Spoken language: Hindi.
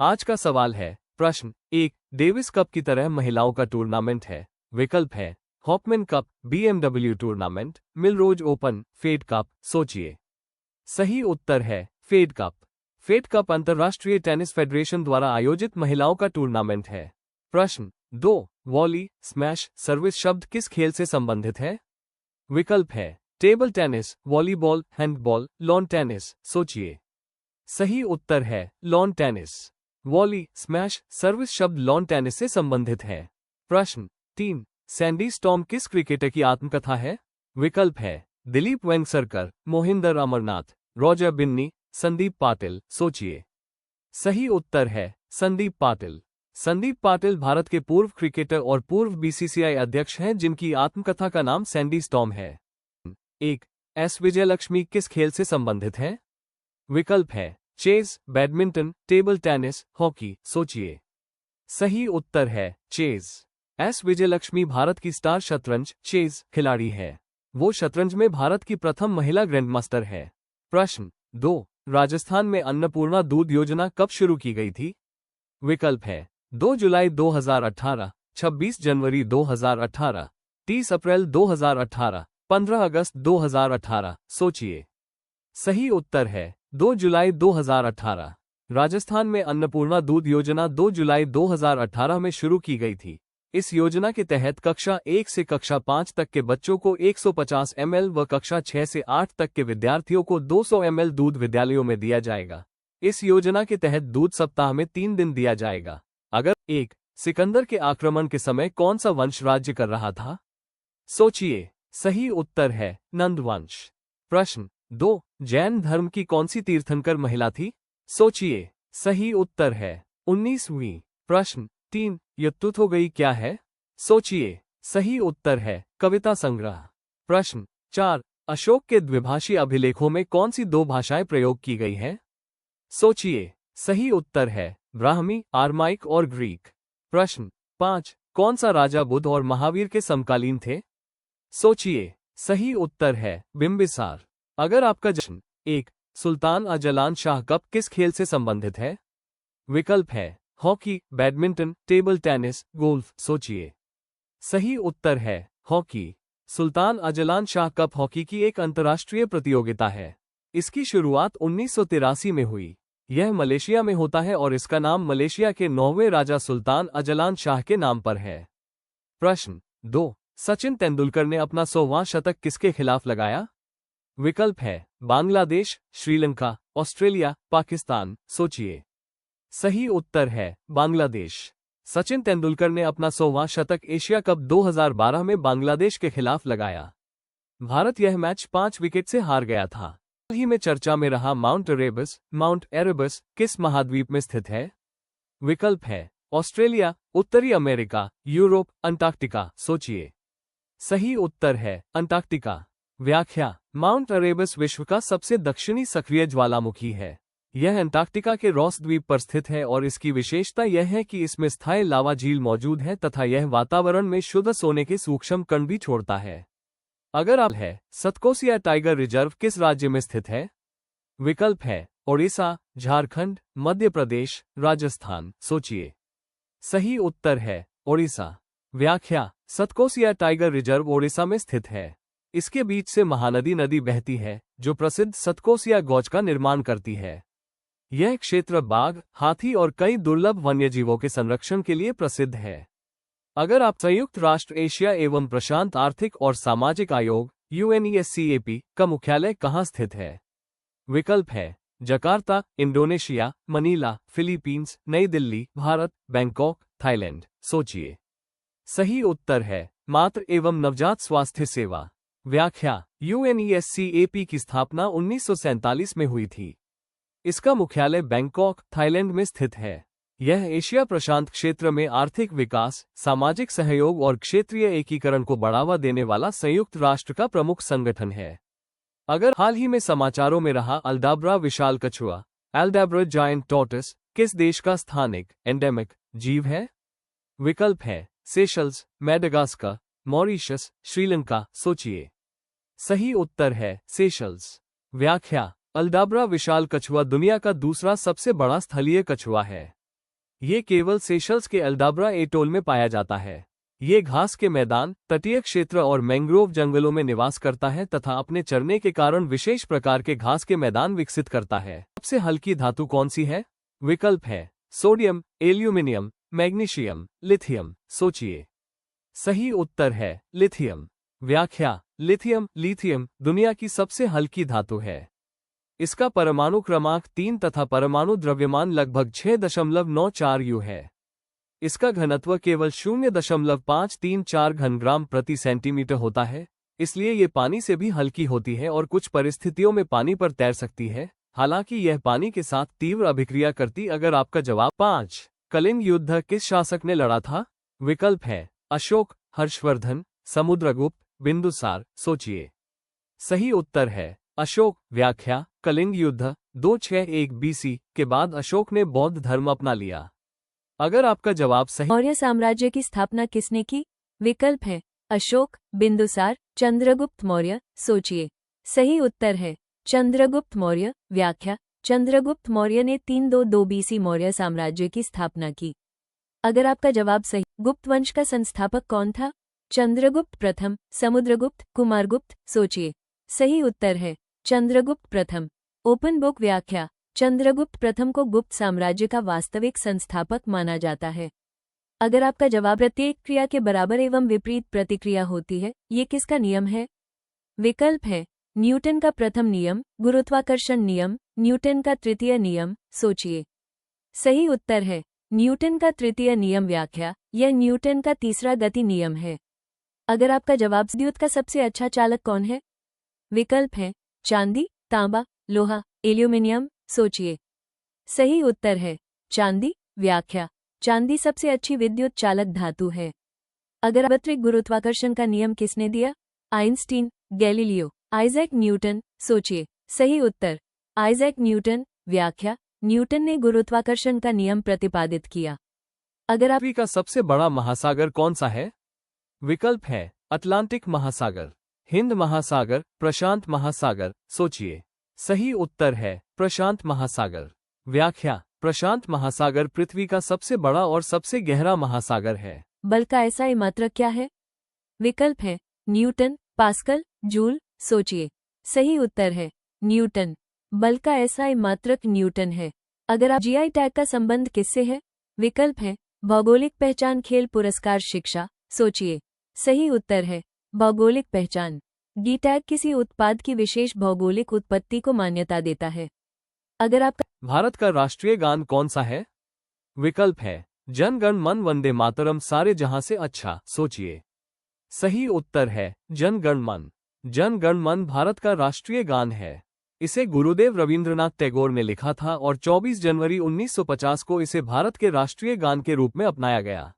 आज का सवाल है। प्रश्न 1, डेविस कप की तरह महिलाओं का टूर्नामेंट है। विकल्प है Hopman Cup, BMW tournament, Millrose Open, Fed Cup. सोचिए। सही उत्तर है फेड कप। फेड कप अंतर्राष्ट्रीय टेनिस फेडरेशन द्वारा आयोजित महिलाओं का टूर्नामेंट है। प्रश्न 2, वॉली, स्मैश, सर्विस शब्द किस खेल से संबंधित है? विकल्प है table tennis, volleyball, handball, lawn tennis. सोचिए। सही उत्तर है lawn tennis. Volley, smash, service शब्द लॉन टेनिस से संबंधित है। प्रश्न 3, सैंडी स्टॉर्म किस क्रिकेटर की आत्मकथा है? विकल्प है दिलीप वेंगसरकर, मोहिंदर अमरनाथ, रॉजर बिन्नी, संदीप पाटिल। सोचिए। सही उत्तर है संदीप पाटिल। संदीप पाटिल भारत के पूर्व क्रिकेटर और पूर्व BCCI अध्यक्ष हैं जिनकी आत्मकथा का नाम सैंडी स्टॉर्म है। 1, एस विजयलक्ष्मी किस खेल से संबंधित है? विकल्प है chess, badminton, table tennis, hockey. सोचिए। सही उत्तर है चेस। एस विजयलक्ष्मी भारत की स्टार शतरंज चेस खिलाड़ी है। वो शतरंज में भारत की प्रथम महिला ग्रैंडमास्टर है। प्रश्न 2, राजस्थान में अन्नपूर्णा दूध योजना कब शुरू की गई थी? विकल्प है 2 जुलाई 2018, 26 जनवरी 2018, 30 अप्रैल 2018, 15 अगस्त 2018। सोचिए। सही उत्तर है 2 जुलाई 2018। राजस्थान में अन्नपूर्णा दूध योजना 2 जुलाई 2018 में शुरू की गई थी। इस योजना के तहत कक्षा 1 से कक्षा 5 तक के बच्चों को 150 ml व कक्षा 6 से 8 तक के विद्यार्थियों को 200 ml दूध विद्यालयों में दिया जाएगा। इस योजना के तहत दूध सप्ताह में 3 दिन दिया जाएगा। अगर 1, सिकंदर के आक्रमण के समय कौन सा वंश राज्य कर रहा था? सोचिए। सही उत्तर है नंद वंश। प्रश्न 2, जैन धर्म की कौन सी तीर्थंकर महिला थी? सोचिए। सही उत्तर है 19वीं। प्रश्न 3, यत्तुत हो गई क्या है? सोचिए। सही उत्तर है कविता संग्रह। प्रश्न 4, अशोक के द्विभाषी अभिलेखों में कौन सी 2 भाषाएं प्रयोग की गई हैं? सोचिए। सही उत्तर है ब्राह्मी, आर्माइक और ग्रीक। प्रश्न 5, कौन सा राजा बुद्ध और महावीर के समकालीन थे? सोचिए। सही उत्तर है बिंबिसार। अगर आपका जश्न 1, सुल्तान अजलान शाह कप किस खेल से संबंधित है? विकल्प है hockey, badminton, table tennis, golf. सोचिए। सही उत्तर है hockey. Sultan Azlan Shah cup hockey की एक अंतर्राष्ट्रीय प्रतियोगिता है। इसकी शुरुआत 1983 में हुई। यह मलेशिया में होता है और इसका नाम मलेशिया के 9वें राजा सुल्तान अजलान शाह के नाम पर है। प्रश्न 2, सचिन तेंदुलकर ने अपना 100वां शतक किसके खिलाफ लगाया? विकल्प है बांग्लादेश, श्रीलंका, ऑस्ट्रेलिया, पाकिस्तान। सोचिए। सही उत्तर है बांग्लादेश। सचिन तेंदुलकर ने अपना 100वां शतक एशिया कप 2012 में बांग्लादेश के खिलाफ लगाया। भारत यह मैच 5 विकेट से हार गया था। हाल ही में चर्चा में रहा माउंट एरेबस किस महाद्वीप में स्थित है? विकल्प है ऑस्ट्रेलिया, उत्तरी अमेरिका, यूरोप, अंटार्कटिका। सोचिए। सही उत्तर है अंटार्कटिका। व्याख्या: माउंट एरेबस विश्व का सबसे दक्षिणी सक्रिय ज्वालामुखी है। यह अंटार्कटिका के रॉस द्वीप पर स्थित है और इसकी विशेषता यह है कि इसमें स्थायी लावा झील मौजूद है तथा यह वातावरण में शुद्ध सोने के सूक्ष्म कण भी छोड़ता है। अगर आप है सतकोसिया टाइगर रिजर्व किस राज्य में स्थित है? विकल्प है ओडिशा, झारखंड, मध्य प्रदेश, राजस्थान। सोचिए। सही उत्तर है ओडिशा। व्याख्या: सतकोसिया टाइगर रिजर्व ओडिशा में स्थित है। इसके बीच से महानदी नदी बहती है जो प्रसिद्ध सतकोसिया गौज का निर्माण करती है। यह क्षेत्र बाघ, हाथी और कई दुर्लभ वन्यजीवों के संरक्षण के लिए प्रसिद्ध है। अगर आप संयुक्त राष्ट्र एशिया एवं प्रशांत आर्थिक और सामाजिक आयोग UNESCAP का मुख्यालय कहाँ स्थित है? विकल्प है जकार्ता, इंडोनेशिया, मनीला, फिलीपींस, नई दिल्ली, भारत, बैंकॉक, थाईलैंड। सोचिए। सही उत्तर है मातृ एवं नवजात स्वास्थ्य सेवा। व्याख्या: UNESCAP की स्थापना 1947 में हुई थी। इसका मुख्यालय बैंकॉक, थाईलैंड में स्थित है। यह एशिया प्रशांत क्षेत्र में आर्थिक विकास, सामाजिक सहयोग और क्षेत्रीय एकीकरण को बढ़ावा देने वाला संयुक्त राष्ट्र का प्रमुख संगठन है। अगर हाल ही में समाचारों में रहा अल्डाब्रा विशाल कछुआ, एल्डाब्रा जायंट टॉर्टोइस किस देश का स्थानिक एंडेमिक जीव है? विकल्प है सेशल्स, मेडागास्कर, मॉरिशस, श्रीलंका। सोचिए। सही उत्तर है सेशल्स। व्याख्या: अल्डाब्रा विशाल कछुआ दुनिया का दूसरा सबसे बड़ा स्थलीय कछुआ है। ये केवल सेशल्स के एल्डाब्रा एटोल में पाया जाता है। ये घास के मैदान, तटीय क्षेत्र और मैंग्रोव जंगलों में निवास करता है तथा अपने चरने के कारण विशेष प्रकार के घास के मैदान विकसित करता है। सबसे हल्की धातु कौन सी है? विकल्प है सोडियम, एल्यूमिनियम, मैग्नीशियम, लिथियम। सोचिए। सही उत्तर है लिथियम। व्याख्या: लिथियम दुनिया की सबसे हल्की धातु है। इसका परमाणु क्रमांक 3 तथा परमाणु द्रव्यमान लगभग 6.94 U है। इसका घनत्व केवल 0.534 घनग्राम प्रति सेंटीमीटर होता है, इसलिए ये पानी से भी हल्की होती है और कुछ परिस्थितियों में पानी पर तैर सकती है। हालांकि यह पानी के साथ तीव्र अभिक्रिया करती। अगर आपका जवाब 5, कलिंग युद्ध किस शासक ने लड़ा था? विकल्प है अशोक, हर्षवर्धन, समुद्रगुप्त, बिंदुसार। सोचिए। सही उत्तर है अशोक। व्याख्या: कलिंग युद्ध 261 BC के बाद अशोक ने बौद्ध धर्म अपना लिया। अगर आपका जवाब सही। मौर्य साम्राज्य की स्थापना किसने की? विकल्प है अशोक, बिंदुसार, चंद्रगुप्त मौर्य। सोचिए। सही उत्तर है चंद्रगुप्त मौर्य। व्याख्या: चंद्रगुप्त मौर्य ने 322 BC मौर्य साम्राज्य की स्थापना की। अगर आपका जवाब सही। गुप्त वंश का संस्थापक कौन था? चंद्रगुप्त प्रथम, समुद्रगुप्त, कुमारगुप्त। सोचिए। सही उत्तर है चंद्रगुप्त प्रथम। ओपन बुक व्याख्या: चंद्रगुप्त प्रथम को गुप्त साम्राज्य का वास्तविक संस्थापक माना जाता है। अगर आपका जवाब प्रत्येक क्रिया के बराबर एवं विपरीत प्रतिक्रिया होती है, ये किसका नियम है? विकल्प है न्यूटन का प्रथम नियम, गुरुत्वाकर्षण नियम, न्यूटन का तृतीय नियम। सोचिए। सही उत्तर है न्यूटन का तृतीय नियम। व्याख्या: यह न्यूटन का तीसरा गति नियम है। अगर आपका जवाब विद्युत का सबसे अच्छा चालक कौन है? विकल्प है चांदी, तांबा, लोहा, एल्यूमिनियम। सोचिए। सही उत्तर है चांदी। व्याख्या: चांदी सबसे अच्छी विद्युत चालक धातु है। अगर सार्वत्रिक गुरुत्वाकर्षण का नियम किसने दिया? Einstein, Galileo, Isaac Newton. सोचिए। सही उत्तर आइजैक न्यूटन। व्याख्या: न्यूटन ने गुरुत्वाकर्षण का नियम प्रतिपादित किया। अगर आप पृथ्वी का सबसे बड़ा महासागर कौन सा है? विकल्प है अटलांटिक महासागर, हिंद महासागर, प्रशांत महासागर। सोचिए। सही उत्तर है प्रशांत महासागर। व्याख्या: प्रशांत महासागर पृथ्वी का सबसे बड़ा और सबसे गहरा महासागर है। बल का SI मात्रक क्या है? विकल्प है न्यूटन, पास्कल, जूल। सोचिए। सही उत्तर है न्यूटन। बल का SI मात्रक न्यूटन है। अगर आप GI टैग का संबंध किससे है? विकल्प है भौगोलिक पहचान, खेल पुरस्कार, शिक्षा। सोचिए। सही उत्तर है भौगोलिक पहचान। गी टैग किसी उत्पाद की विशेष भौगोलिक उत्पत्ति को मान्यता देता है। अगर आपका भारत का राष्ट्रीय गान कौन सा है? विकल्प है जन गण मन वंदे मातरम, सारे जहां से अच्छा। सोचिए। सही उत्तर है जन गण मन। जन गण मन भारत का राष्ट्रीय गान है। इसे गुरुदेव रवींद्रनाथ टैगोर ने लिखा था और 24 जनवरी 1950 को इसे भारत के राष्ट्रीय गान के रूप में अपनाया गया।